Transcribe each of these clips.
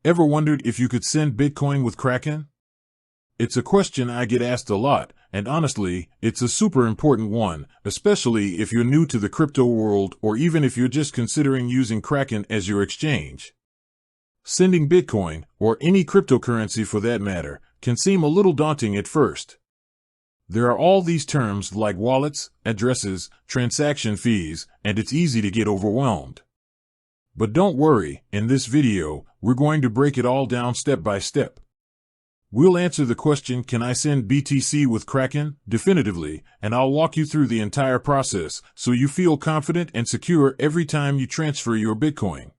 Ever wondered if you could send Bitcoin with Kraken? It's a question I get asked a lot, and honestly, it's a super important one, especially if you're new to the crypto world or even if you're just considering using Kraken as your exchange. Sending Bitcoin, or any cryptocurrency for that matter, can seem a little daunting at first. There are all these terms like wallets, addresses, transaction fees, and it's easy to get overwhelmed. But don't worry, in this video, we're going to break it all down step by step. We'll answer the question, can I send BTC with Kraken? Definitively, and I'll walk you through the entire process so you feel confident and secure every time you transfer your Bitcoin.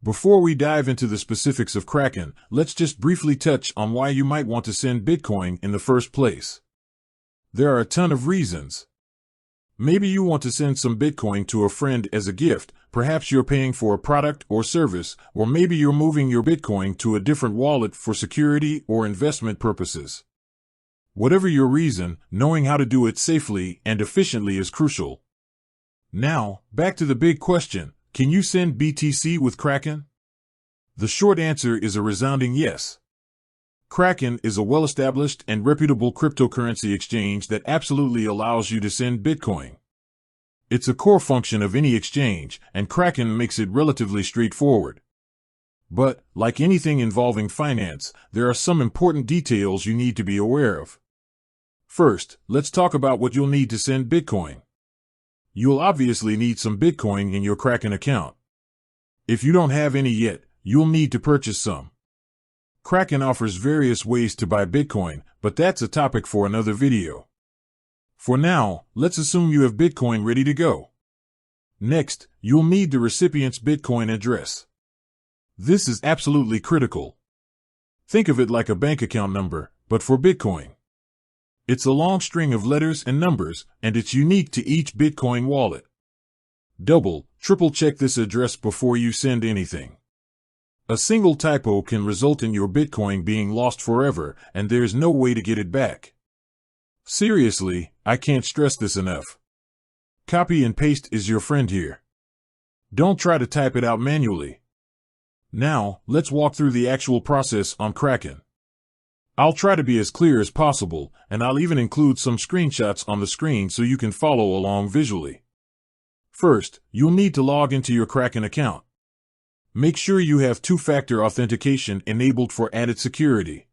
Before we dive into the specifics of Kraken, let's just briefly touch on why you might want to send Bitcoin in the first place. There are a ton of reasons. Maybe you want to send some Bitcoin to a friend as a gift. Perhaps you're paying for a product or service, or maybe you're moving your Bitcoin to a different wallet for security or investment purposes. Whatever your reason, knowing how to do it safely and efficiently is crucial. Now, back to the big question, can you send BTC with Kraken? The short answer is a resounding yes. Kraken is a well-established and reputable cryptocurrency exchange that absolutely allows you to send Bitcoin. It's a core function of any exchange, and Kraken makes it relatively straightforward. But, like anything involving finance, there are some important details you need to be aware of. First, let's talk about what you'll need to send Bitcoin. You'll obviously need some Bitcoin in your Kraken account. If you don't have any yet, you'll need to purchase some. Kraken offers various ways to buy Bitcoin, but that's a topic for another video. For now, let's assume you have Bitcoin ready to go. Next, you'll need the recipient's Bitcoin address. This is absolutely critical. Think of it like a bank account number, but for Bitcoin. It's a long string of letters and numbers, and it's unique to each Bitcoin wallet. Double, triple check this address before you send anything. A single typo can result in your Bitcoin being lost forever, and there's no way to get it back. Seriously, I can't stress this enough. Copy and paste is your friend here. Don't try to type it out manually. Now, let's walk through the actual process on Kraken. I'll try to be as clear as possible, and I'll even include some screenshots on the screen so you can follow along visually. First, you'll need to log into your Kraken account. Make sure you have two-factor authentication enabled for added security.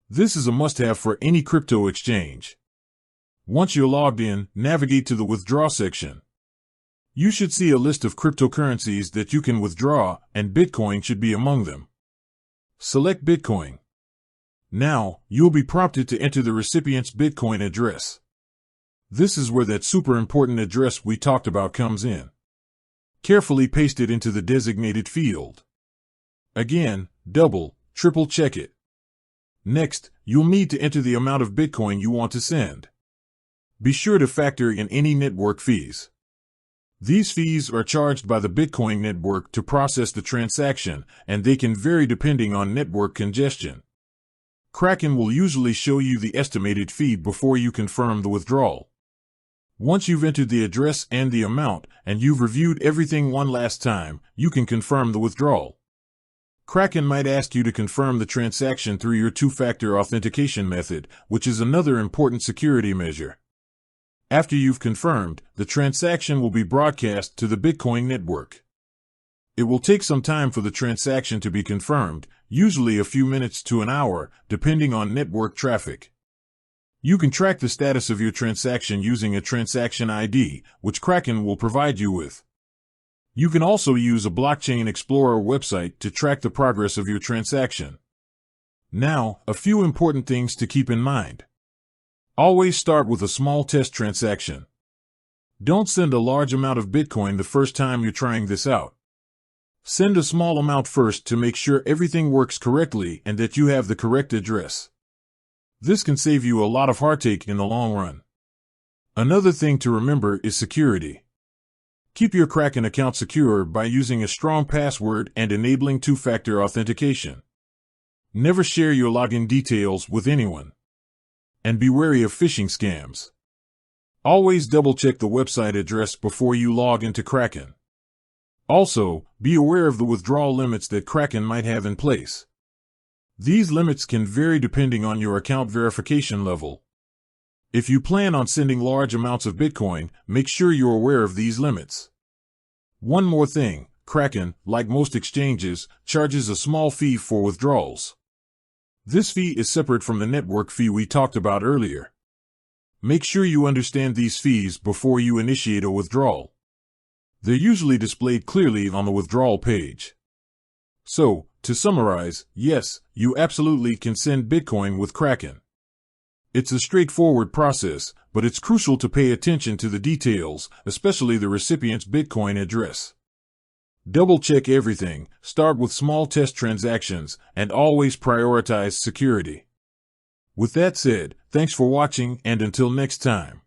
This is a must-have for any crypto exchange. Once you're logged in, navigate to the Withdraw section. You should see a list of cryptocurrencies that you can withdraw, and Bitcoin should be among them. Select Bitcoin. Now, you'll be prompted to enter the recipient's Bitcoin address. This is where that super important address we talked about comes in. Carefully paste it into the designated field. Again, double, triple check it. Next, you'll need to enter the amount of Bitcoin you want to send. Be sure to factor in any network fees. These fees are charged by the Bitcoin network to process the transaction, and they can vary depending on network congestion. Kraken will usually show you the estimated fee before you confirm the withdrawal. Once you've entered the address and the amount, and you've reviewed everything one last time, you can confirm the withdrawal. Kraken might ask you to confirm the transaction through your two-factor authentication method, which is another important security measure. After you've confirmed, the transaction will be broadcast to the Bitcoin network. It will take some time for the transaction to be confirmed, usually a few minutes to an hour, depending on network traffic. You can track the status of your transaction using a transaction ID, which Kraken will provide you with. You can also use a Blockchain Explorer website to track the progress of your transaction. Now, a few important things to keep in mind. Always start with a small test transaction. Don't send a large amount of Bitcoin the first time you're trying this out. Send a small amount first to make sure everything works correctly and that you have the correct address. This can save you a lot of heartache in the long run. Another thing to remember is security. Keep your Kraken account secure by using a strong password and enabling two-factor authentication. Never share your login details with anyone. And be wary of phishing scams. Always double-check the website address before you log into Kraken. Also, be aware of the withdrawal limits that Kraken might have in place. These limits can vary depending on your account verification level. If you plan on sending large amounts of Bitcoin, make sure you're aware of these limits. One more thing, Kraken, like most exchanges, charges a small fee for withdrawals. This fee is separate from the network fee we talked about earlier. Make sure you understand these fees before you initiate a withdrawal. They're usually displayed clearly on the withdrawal page. So, to summarize, yes, you absolutely can send Bitcoin with Kraken. It's a straightforward process, but it's crucial to pay attention to the details, especially the recipient's Bitcoin address. Double-check everything, start with small test transactions, and always prioritize security. With that said, thanks for watching, and until next time.